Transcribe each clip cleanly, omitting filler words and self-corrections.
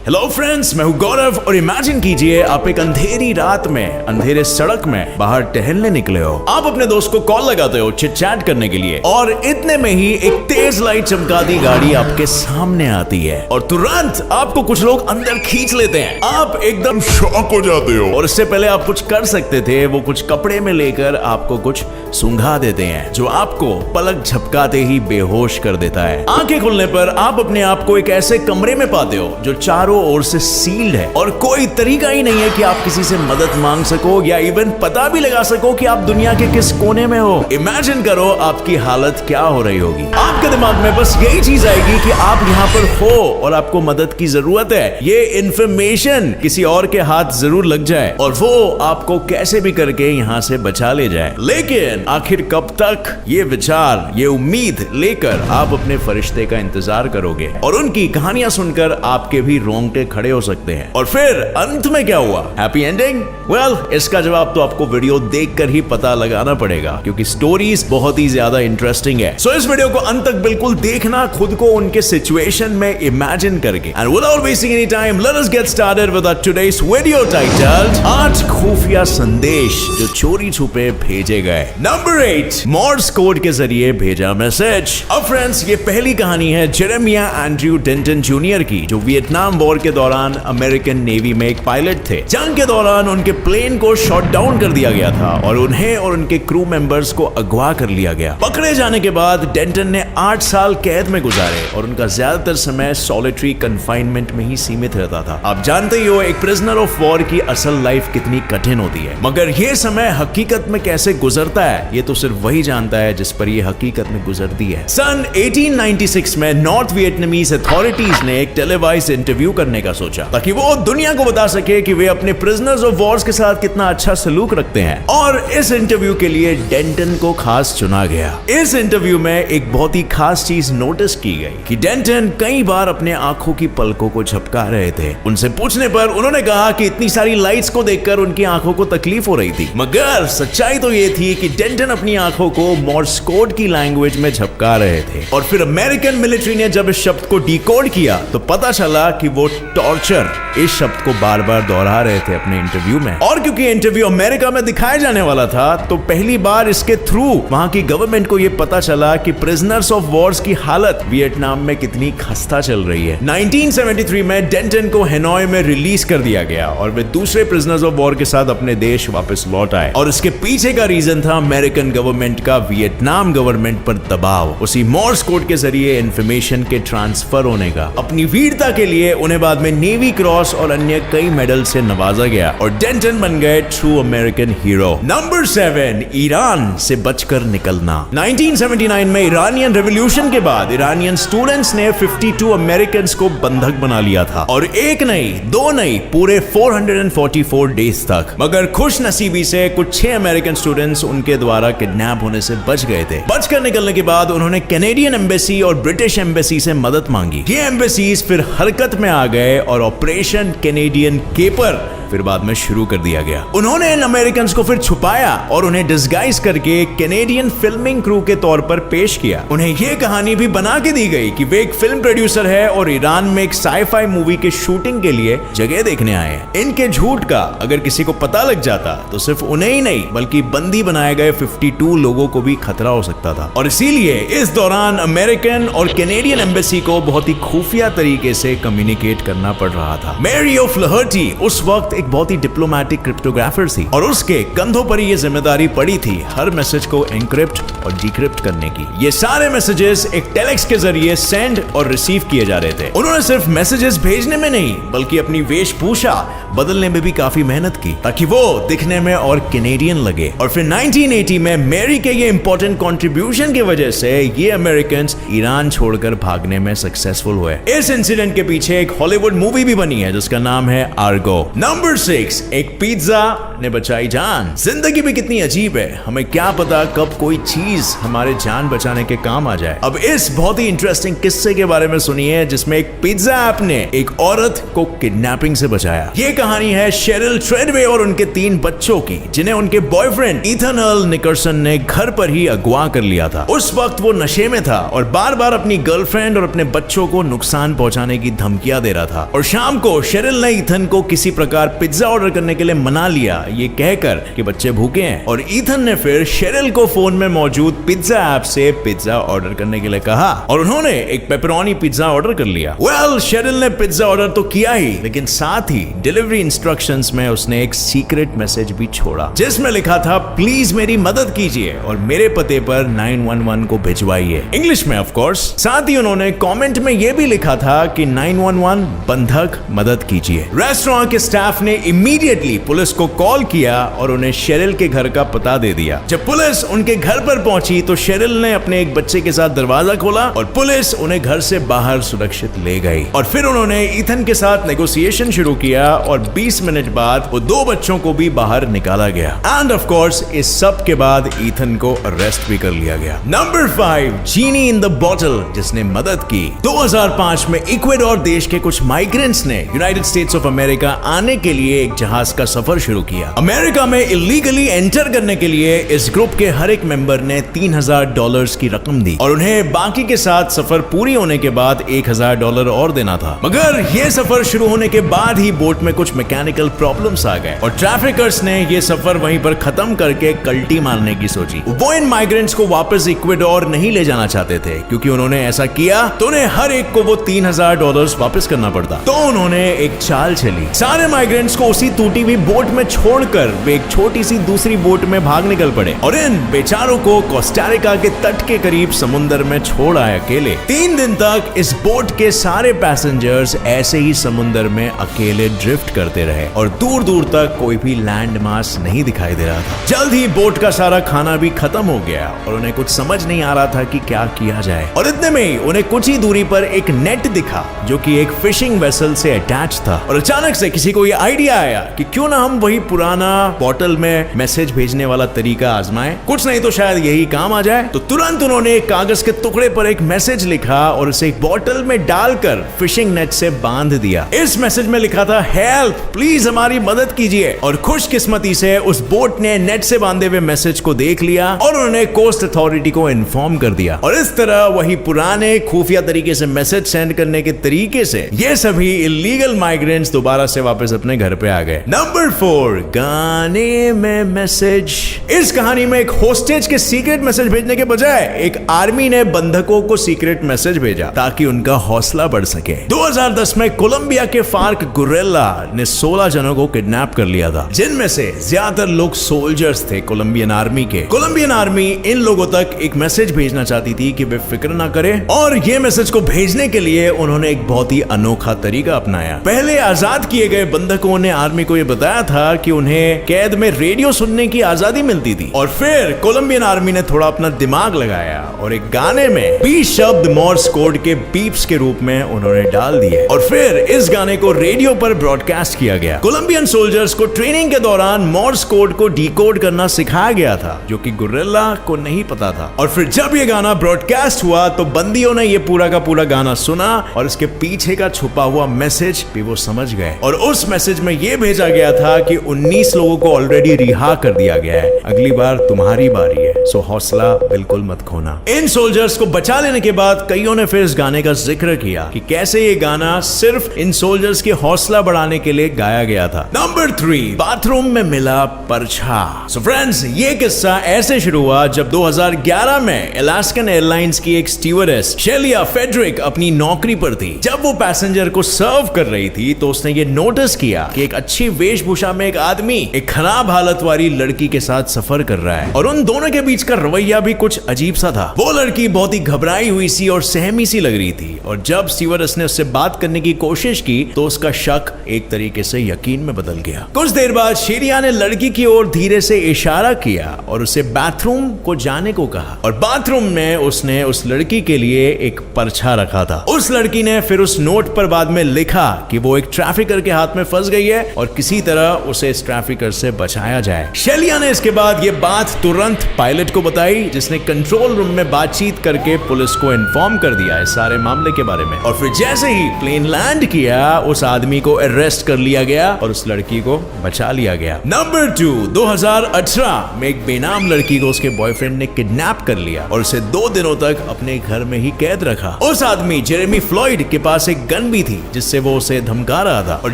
Hello friends, मैं हूं गौरव और इमेजिन कीजिए आप एक अंधेरी रात में अंधेरे सड़क में बाहर टहलने निकले हो। आप अपने दोस्त को कॉल लगाते हो चिट चैट करने के लिए और इतने में ही एक तेज लाइट चमकाती गाड़ी आपके सामने आती है और तुरंत आपको कुछ लोग अंदर खींच लेते हैं। आप एकदम शॉक हो जाते हो और इससे पहले आप कुछ कर सकते थे, वो कुछ कपड़े में लेकर आपको कुछ सूंघा देते हैं जो आपको पलक झपकाते ही बेहोश कर देता है। आंखें खुलने पर आप अपने आप को एक ऐसे कमरे में पाते हो जो चारों ओर से सील्ड है और कोई तरीका ही नहीं है कि आप किसी से मदद मांग सको या इवन पता भी लगा सको कि आप दुनिया के किस कोने में हो। इमेजिन करो आपकी हालत क्या हो रही होगी। आपके दिमाग में बस यही चीज आएगी कि आप यहाँ पर हो और आपको मदद की जरूरत है। ये इंफॉर्मेशन किसी और के हाथ जरूर लग जाए और वो आपको कैसे भी करके यहाँ से बचा ले जाए। लेकिन आखिर कब तक ये विचार, ये उम्मीद लेकर आप अपने फरिश्ते का इंतजार करोगे और उनकी कहानियां सुनकर आपके भी रोंगटे खड़े हो सकते हैं। और फिर अंत में क्या हुआ? Happy ending? वेल, इसका जवाब तो आपको वीडियो देखकर ही पता लगाना पड़ेगा क्योंकि स्टोरीज बहुत ही ज्यादा इंटरेस्टिंग है। सो इस वीडियो को अंत तक बिल्कुल देखना, खुद को उनके सिचुएशन में इमेजिन करके। And without wasting any time, let us get started with our today's video titled 8 खुफिया संदेश जो चोरी छुपे भेजे गए। नंबर 8, मॉर्स कोड के जरिए भेजा मैसेज। अब फ्रेंड्स, ये पहली कहानी है जेरेमिया एंड्रयू डेंटन जूनियर की, जो वियतनाम वॉर के दौरान अमेरिकन नेवी में एक पायलट थे। जंग के दौरान उनके प्लेन को शॉट डाउन कर दिया गया था और उन्हें और उनके क्रू मेंबर्स को अगवा कर लिया गया। पकड़े जाने के बाद डेंटन ने 8 साल कैद में गुजारे और उनका ज्यादातर समय सॉलिटरी कन्फाइनमेंट में ही सीमित रहता था। आप जानते ही हो एक प्रिजनर ऑफ वॉर की असल लाइफ कितनी कठिन होती है, मगर ये समय हकीकत में कैसे गुजरता है ये तो सिर्फ वही जानता है जिस पर ये हकीकत में गुजरती है। सन 1896 में नॉर्थ वियतनामीज अथॉरिटीज ने एक टेलीवाइज इंटरव्यू करने का सोचा ताकि वो दुनिया को बता सके कि वे अपने प्रिजनर्स ऑफ वॉर्स के साथ कितना अच्छा सलूक रखते हैं। और इस इंटरव्यू के लिए डेंटन को खास चुना गया। इस इंटरव्यू में एक बहुत ही खास चीज नोटिस की गई कि डेंटन कई बार अपने आंखों की पलकों को झपका रहे थे। उनसे पूछने पर उन्होंने कहा कि इतनी सारी लाइट्स को देखकर उनकी आंखों को तकलीफ हो रही थी, मगर सच्चाई तो ये थी कि डेंटन अपनी आंखों को मोर्स कोड की लैंग्वेज में झपका रहे थे। और फिर अमेरिकन मिलिट्री ने जब इस शब्द को डिकोड किया तो पता चला कि वो टॉर्चर इस शब्द को बार बार दोहरा रहे थे अपने इंटरव्यू में। और क्योंकि इंटरव्यू अमेरिका में दिखाया जाने वाला था तो पहली बार इसके थ्रू वहां की गवर्नमेंट को यह पता चला कि प्रिजनर्स ऑफ वॉर्स की हालत वियतनाम में कितनी खस्ता चल रही है। 1973 में डेंटन को हेनोई में रिलीज कर दिया गया और वे दूसरे प्रिजनर्स ऑफ वॉर के साथ अपने देश वापस लौट आए। और इसके पीछे का रीजन था अमेरिकन गवर्नमेंट का वियतनाम गवर्नमेंट पर दबाव, उसी मोर्स कोड के जरिए इंफॉर्मेशन के ट्रांसफर होने का। अपनी वीरता के लिए उन्हें बाद में नेवी क्रॉस और अन्य कई मेडल से नवाजा गया और डेंटन बन गए true American hero. Number 7, Iran से बचकर निकलना। 1979 में ईरानियन रेवोल्यूशन के बाद ईरानियन स्टूडेंट्स ने 52 अमेरिकन को बंधक बना लिया था और एक नहीं, दो नहीं, पूरे 444 डेज तक। मगर खुश नसीबी से कुछ 6 अमेरिकन स्टूडेंट्स उनके द्वारा किडनैप होने से बच गए थे। बचकर निकलने के बाद उन्होंने कैनेडियन एम्बेसी और ब्रिटिश एम्बेसी से मदद मांगी। ये एम्बेसीज फिर हरकत में आ गए और ऑपरेशन कैनेडियन केपर फिर बाद में शुरू कर दिया गया। उन्होंने इन अमेरिकन्स को फिर छुपाया और उन्हें डिस्गाइज करके कैनेडियन फिल्मिंग क्रू के तौर पर पेश किया। उन्हें यह कहानी भी बना के दी गई कि वे एक फिल्म प्रोड्यूसर है और ईरान में एक साई-फाई मूवी के शूटिंग के लिए जगह देखने आए हैं। इनके झूठ का अगर किसी को पता लग जाता तो सिर्फ उन्हें ही नहीं बल्कि बंदी बनाए गए 52 लोगों को भी खतरा हो सकता था। और इसीलिए इस दौरान अमेरिकन और कैनेडियन एम्बेसी को बहुत ही खुफिया तरीके से कम्युनिकेट करना पड़ रहा था। मैरी ओफ्लहर्टी उस वक्त एक बहुत ही डिप्लोमैटिक क्रिप्टोग्राफर थी और उसके कंधों पर ये जिम्मेदारी पड़ी थी हर मैसेज को एनक्रिप्ट और डिक्रिप्ट करने की। ये सारे मैसेजेस एक टेलेक्स के जरिए सेंड और रिसीव किए जा रहे थे। उन्होंने सिर्फ मैसेजेस भेजने में नहीं बल्कि अपनी वेशभूषा बदलने में भी काफी मेहनत की ताकि वो दिखने में और कैनेडियन लगे। और फिर 1980 में मैरी के ये इंपॉर्टेंट कंट्रीब्यूशन की वजह से ये अमेरिकन ईरान छोड़कर भागने में सक्सेसफुल हुए। इस इंसिडेंट के पीछे एक हॉलीवुड मूवी भी बनी है जिसका नाम है आर्गो। नंबर नंबर 6, एक पिज्जा ने बचाई जान। जिंदगी भी कितनी अजीब है, हमें क्या पता कब कोई चीज हमारे जान बचाने के काम आ जाए। अब इस बहुत ही इंटरेस्टिंग किस्से के बारे में सुनिए जिसमें एक पिज्जा ऐप ने एक औरत को किडनैपिंग से बचाया। ये कहानी है शेरिल ट्रेडवे और उनके 3 बच्चों की, जिन्हें उनके बॉयफ्रेंड इथन अर्ल निकर्सन ने घर पर ही अगवा कर लिया था। उस वक्त वो नशे में था और बार बार अपनी गर्लफ्रेंड और अपने बच्चों को नुकसान पहुंचाने की धमकियां दे रहा था। और शाम को शेरिल ने इथन को किसी प्रकार पिज्जा ऑर्डर करने के लिए मना लिया, ये कहकर कि बच्चे भूखे हैं। और इथन ने फिर शेरिल को फोन में मौजूद पिज्जा ऐप से पिज्जा ऑर्डर करने के लिए कहा और उन्होंने एक पेपरोनी पिज्जा ऑर्डर कर लिया। शेरिल ने पिज्जा ऑर्डर तो किया ही, लेकिन साथ ही डिलीवरी इंस्ट्रक्शंस में उसने एक सीक्रेट मैसेज भी छोड़ा जिसमें लिखा था, प्लीज मेरी मदद कीजिए और मेरे पते पर 911 को भिजवाइए, इंग्लिश में ऑफ कोर्स। साथ ही उन्होंने कमेंट में यह भी लिखा था कि 911 बंधक मदद कीजिए। रेस्टोरेंट के स्टाफ ने इमीडिएटली पुलिस को कॉल किया और उन्हें शेरिल के घर का पता दे दिया। जब पुलिस उनके घर पर पहुंची तो शेरिल ने अपने एक बच्चे के साथ दरवाजा खोला और पुलिस उन्हें घर से बाहर सुरक्षित ले गई। और फिर उन्होंने इथन के साथ नेगोशिएशन शुरू किया और 20 मिनट बाद वो 2 बच्चों को भी बाहर निकाला गया। एंड ऑफ कोर्स इस सब के बाद इथन को अरेस्ट भी कर लिया गया। Number 5, genie in the bottle जिसने मदद की। 2005 में इक्वेडोर देश के कुछ माइग्रेंट्स ने यूनाइटेड स्टेट्स ऑफ अमेरिका आने के लिए एक जहाज का सफर शुरू किया। अमेरिका में इलीगली एंटर करने के लिए इस ग्रुप के हर एक मेंबर ने $3000 की रकम दी और उन्हें बाकी के साथ सफर पूरी होने के बाद $1000 और देना था। मगर ये सफर शुरू होने के बाद ही बोट में कुछ मैकेनिकल प्रॉब्लम्स आ गए और ट्रैफिकर्स ने ये सफर वहीं पर खत्म करके कल्टी मारने की सोची। वो इन माइग्रेंट्स को वापस इक्वेडोर नहीं ले जाना चाहते थे, क्योंकि उन्होंने ऐसा किया तो उन्हें हर एक को वो $3000 वापस करना पड़ता। तो उन्होंने एक चाल चली, सारे माइग्रेंट्स को उसी टूटी हुई बोट में छोड़कर वे एक छोटी सी दूसरी बोट में भाग निकल पड़े और इन बेचारों को कोस्टारिका के तट के करीब समुद्र में छोड़ आए अकेले। 3 दिन तक इस बोट के सारे पैसेंजर्स ऐसे ही समुद्र में अकेले ड्रिफ्ट करते रहे और दूर दूर तक कोई भी लैंड मास नहीं दिखाई दे रहा था। जल्द ही बोट का सारा खाना भी खत्म हो गया और उन्हें कुछ समझ नहीं आ रहा था कि क्या किया जाए। और इतने में ही उन्हें कुछ ही दूरी पर एक नेट दिखा जो कि एक फिशिंग वेसल से अटैच था। और अचानक से किसी को यह आइडिया आया कि क्यों ना हम वही पुराना बॉटल में मैसेज भेजने वाला तरीका आजमाएं, कुछ नहीं तो शायद यही काम आ जाए। तो तुरंत उन्होंने एक कागज के टुकड़े पर एक मैसेज लिखा और उसे एक बॉटल में डालकर फिशिंग नेट से बांध दिया। इस मैसेज में लिखा था, हेल्प, प्लीज हमारी मदद कीजिए। और खुशकिस्मती से उस बोट ने नेट से बांधे हुए मैसेज को देख लिया और उन्होंने कोस्ट अथॉरिटी को इन्फॉर्म कर दिया। और इस तरह वही पुराने खुफिया तरीके से मैसेज सेंड करने के तरीके से ये सभी इलीगल माइग्रेंट्स दोबारा से वापस अपने घर पे आ गए। नंबर 4, गाने में मैसेज। इस कहानी में एक होस्टेज के सीक्रेट मैसेज भेजने के बजाय एक आर्मी ने बंधकों को सीक्रेट मैसेज भेजा ताकि उनका हौसला बढ़ सके। 2010 में कोलंबिया के फार्क गुरेला ने 16 जनों को किडनैप कर लिया था, जिनमें से ज्यादातर लोग सोल्जर्स थे कोलंबियन आर्मी के। कोलंबियन आर्मी इन लोगों तक एक मैसेज भेजना चाहती थी कि वे फिक्र ना करें, और ये मैसेज को भेजने के लिए उन्होंने एक बहुत ही अनोखा तरीका अपनाया। पहले आजाद किए गए बंधकों ने आर्मी को यह बताया था कि उन्हें कैद में रेडियो सुनने की आजादी मिलती थी, और फिर कोलंबियन आर्मी ने थोड़ा अपना दिमाग लगाया और एक गाने में 20 शब्द मोर्स कोड के बीप्स के रूप में उन्होंने डाल दिए और फिर इस गाने को रेडियो पर ब्रॉडकास्ट किया गया। कोलंबियन सोल्जर्स को ट्रेनिंग के दौरान मोर्स कोड को डिकोड करना सिखाया गया था, जो कि गुरिल्ला को नहीं पता था। और फिर जब ये गाना ब्रॉडकास्ट हुआ तो बंदियों ने ये पूरा का पूरा गाना सुना और इसके पीछे का छुपा हुआ मैसेज भी वो समझ गए। और उस मैसेज में ये भेजा गया था कि 19 लोगों को ऑलरेडी रिहा कर दिया गया है, अगली बार तुम्हारी बारी है, सो हौसला बिल्कुल मत खोना। इन सोल्जर्स को बचा लेने के बाद कईयों ने फिर इस गाने का जिक्र किया कि कैसे ये गाना सिर्फ इन सोल्जर्स के हौसला बढ़ाने के लिए गाया गया था। नंबर 3, बाथरूम में मिला परछा। सो फ्रेंड्स, ये किस्सा ऐसे शुरू हुआ जब 2011 में अलास्कन एयरलाइंस की एक स्टीवर्डेस शेलिया फेडरिक अपनी नौकरी पर थी। जब वो पैसेंजर को सर्व कर रही थी तो उसने ये नोटिस किया कि एक अच्छी वेशभूषा में एक आदमी एक खराब हालत वाली लड़की के साथ सफर कर रहा है, और उन दोनों के बीच का रवैया भी कुछ अजीब सा था। वो लड़की बहुत ही घबराई हुई सी और सहमी सी लग रही थी, और जब स्टीवर्डेस ने उससे बात करने की कोशिश की तो उसका शक एक तरीके से यकीन में बदल गया। कुछ देर बाद शेरिया ने लड़की की ओर धीरे से इशारा किया और उसे बाथरूम को जाने को कहा, और बाथरूम में उसने उस लड़की के लिए एक परछा रखा था। उस लड़की ने फिर उस नोट पर बाद में लिखा कि वो एक ट्रैफिकर के हाथ में फंस गई है और किसी तरह उसे इस ट्रैफिकर से बचाया जाए। शेलिया ने इसके बाद ये बात तुरंत पायलट को बताई, जिसने कंट्रोल रूम में बातचीत करके पुलिस को इन्फॉर्म कर दिया इस सारे मामले के बारे में। और फिर जैसे ही प्लेन लैंड किया, उस आदमी को अरेस्ट कर लिया गया और उस लड़की को बचा लिया गया। नंबर 2, 2018 में एक बेनाम लड़की को उसके बॉयफ्रेंड ने किडनैप कर लिया और उसे 2 दिनों तक अपने घर में ही कैद रखा। उस आदमी जेरेमी फ्लॉयड के पास एक गन भी थी जिससे वो उसे धमका रहा था। और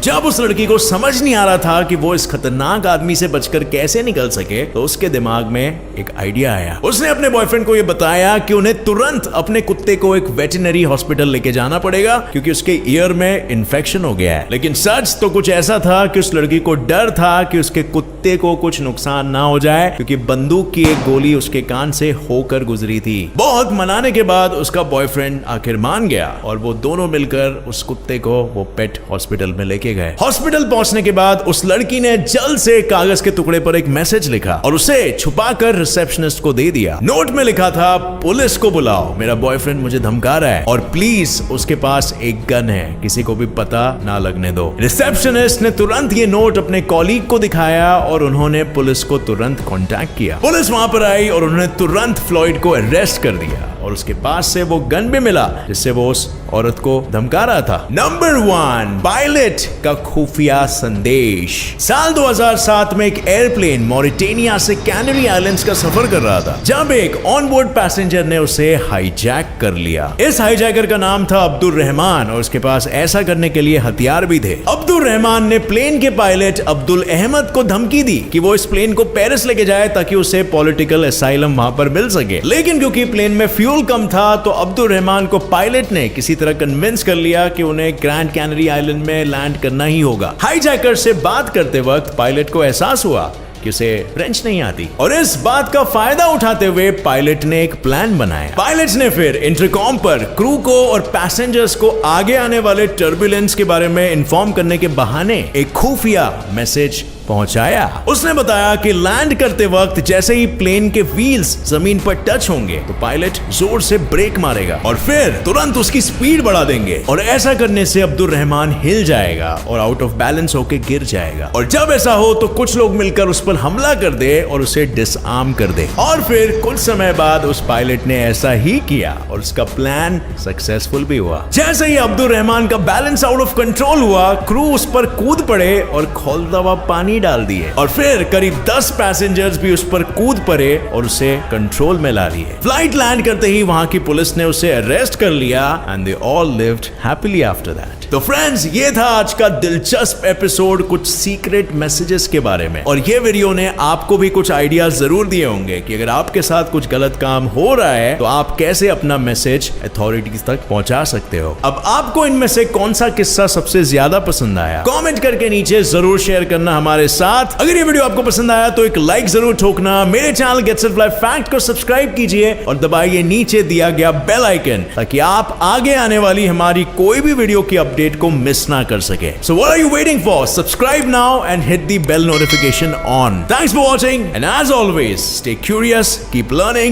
जब उस लड़की को समझ नहीं आ रहा था कि वो इस खतरनाक आदमी से बचकर कैसे निकल सके, तो उसके दिमाग में एक आइडिया आया। उसने अपने बॉयफ्रेंड को यह बताया कि उन्हें तुरंत अपने कुत्ते को एक वेटरनरी हॉस्पिटल लेके जाना पड़ेगा क्योंकि उसके ईयर में इन्फेक्शन हो गया है। लेकिन सच तो कुछ ऐसा था कि उस लड़की को डर था कि उसके कुत्ते को कुछ नुकसान ना हो जाए, क्योंकि बंदूक की एक गोली उसके कान से होकर गुजरी थी। बहुत मनाने के बाद उसका बॉयफ्रेंड आखिर मान गया और वो दोनों मिलकर उस कुत्ते को वो पेट हॉस्पिटल में लेके गए। हॉस्पिटल पहुंचने के बाद उस लड़की ने जल्द से कागज के टुकड़े पर एक मैसेज लिखा और उसे छुपाकर रिसेप्शनिस्ट को दे दिया। नोट में लिखा था, पुलिस को बुलाओ, मेरा बॉयफ्रेंड मुझे धमका रहा है और प्लीज उसके पास एक गन है, किसी को भी पता ना लगने दो। रिसेप्शनिस्ट ने तुरंत ये नोट अपने कॉलीग को दिखाया और उन्होंने पुलिस को तुरंत कांटेक्ट किया। पुलिस वहां पर आई और उन्होंने तुरंत फ्लॉयड को अरेस्ट कर दिया और उसके पास से वो गन भी मिला जिससे वो उस औरत को धमका रहा था। नंबर 1, पायलट का खुफिया संदेश। साल 2007 में एक एयरप्लेन मॉरिटेनिया से कैनरी आइलैंड्स का सफर कर रहा था जब एक ऑनबोर्ड पैसेंजर ने उसे हाईजैक कर लिया। इस हाईजैकर का नाम था अब्दुल रहमान और उसके पास ऐसा करने के लिए हथियार भी थे। अब्दुल रहमान ने प्लेन के पायलट अब्दुल अहमद को धमकी दी कि वो इस प्लेन को पेरिस लेके जाए ताकि उसे पॉलिटिकल असाइलम वहां पर मिल सके। लेकिन क्योंकि प्लेन में फ्यूल कम था तो अब्दुल रहमान को पायलट ने किसी तरह कन्विंस कर लिया कि उन्हें ग्रैंड कैनरी आइलैंड में लैंड करना ही होगा। हाईजैकर से बात करते वक्त पायलट को एहसास हुआ कि उसे फ्रेंच नहीं आती और इस बात का फायदा उठाते हुए पायलट ने एक प्लान बनाया। पायलट ने फिर इंटरकॉम पर क्रू को और पैसेंजर्स को आगे आने वाले टर्बुलेंस के बारे में इन्फॉर्म करने के बहाने एक खुफिया मैसेज पहुंचाया। उसने बताया कि लैंड करते वक्त जैसे ही प्लेन के व्हील्स जमीन पर टच होंगे तो पायलट जोर से ब्रेक मारेगा और फिर तुरंत उसकी स्पीड बढ़ा देंगे और ऐसा करने से अब्दुल रहमान हिल जाएगा और आउट ऑफ बैलेंस होकर गिर जाएगा। और जब ऐसा हो तो कुछ लोग मिलकर उस पर हमला कर दे और उसे डिसआर्म कर दे। और फिर कुछ समय बाद उस पायलट ने ऐसा ही किया और उसका प्लान सक्सेसफुल भी हुआ। जैसे ही अब्दुल रहमान का बैलेंस आउट ऑफ कंट्रोल हुआ, क्रू उस पर कूद पड़े और खौलता हुआ पानी डाल दिए और फिर करीब 10 पैसेंजर्स भी उस पर कूद पड़े और उसे कंट्रोल में ला लिए। फ्लाइट लैंड करते ही वहां की पुलिस ने उसे अरेस्ट कर लिया and they all lived happily after that. तो फ्रेंड्स, ये था आज का दिलचस्प एपिसोड कुछ सीक्रेट मैसेजेस के बारे में और ये वीडियो ने आपको भी कुछ आइडिया जरूर दिए होंगे कि अगर आपके साथ कुछ गलत काम हो रहा है तो आप कैसे अपना मैसेज अथॉरिटीज तक पहुंचा सकते हो। अब आपको इनमें से कौन सा किस्सा सबसे ज्यादा पसंद आया, कमेंट करके नीचे जरूर शेयर करना हमारे साथ। अगर ये वीडियो आपको पसंद आया तो एक लाइक जरूर ठोकना। मेरे channel gets it live fact को सब्सक्राइब कीजिए और दबाइए नीचे दिया गया बेल आइकन ताकि आप आगे आने वाली हमारी कोई भी वीडियो की अपडेट को मिस ना कर सके। So what are you waiting for? Subscribe now and hit the bell notification on. Thanks for watching and as always, stay curious, keep learning.